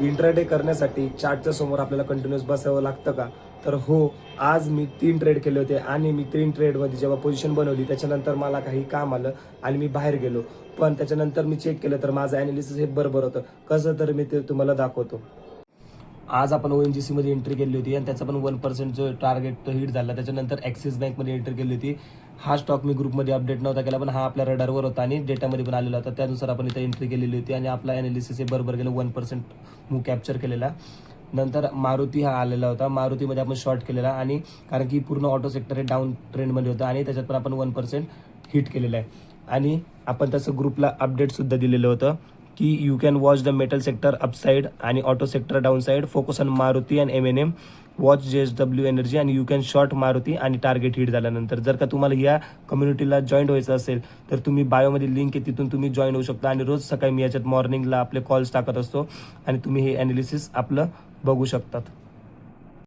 Intraday करण्यासाठी चार्टच्या समोर आपल्याला कंटिन्युअस बसावं लागतं का? तर हो, आज मी 3 ट्रेड केले होते आणि मी 3 ट्रेडमध्ये जेव्हा पोझिशन बनवली त्याच्यानंतर मला काही काम आलं आणि मी बाहेर गेलो. पण त्याच्यानंतर मी चेक केलं तर माझं ॲनालिसिस हे बरोबर होतं. कसं तर मी ते तुम्हाला दाखवतो. आज आपण ONGC मध्ये एंट्री केली होती आणि त्याचा पण 1% जो टार्गेट तो हिट झाला. त्याच्यानंतर ॲक्सिस बँकमध्ये एंट्री केली होती. हा स्टॉक मी ग्रुपमध्ये अपडेट नव्हता केला, पण हा आपल्या रडारवर होता आणि डेटामध्ये पण आलेला होता. त्यानुसार आपण इथं एंट्री केलेली होती आणि आपला ॲनालिसिस हे बरोबर गेलं. 1% मूव्ह कॅप्चर केलेला. नंतर मारुती हा आलेला होता. मारुतीमध्ये आपण शॉर्ट केलेला आणि कारण की पूर्ण ऑटो सेक्टर हे डाऊन ट्रेंडमध्ये होतं आणि त्याच्यात पण आपण 1% हिट केलेलं आहे. आणि आपण तसं ग्रुपला अपडेटसुद्धा दिलेलं होतं की you can watch the metal sector upside आणि auto sector downside, focus on Maruti and M&M, watch JSW energy आणि यू कॅन शॉर्ट मारुती आणि टार्गेट हिट झाल्यानंतर. जर का तुम्हाला या कम्युनिटीला जॉईन व्हायचं असेल तर तुम्ही बायोमध्ये लिंक आहे, तिथून तुम्ही जॉईन होऊ शकता आणि रोज सकाळी मी याच्यात मॉर्निंगला आपले कॉल्स टाकत असतो आणि तुम्ही हे ॲनालिसिस आपलं बघू शकतात.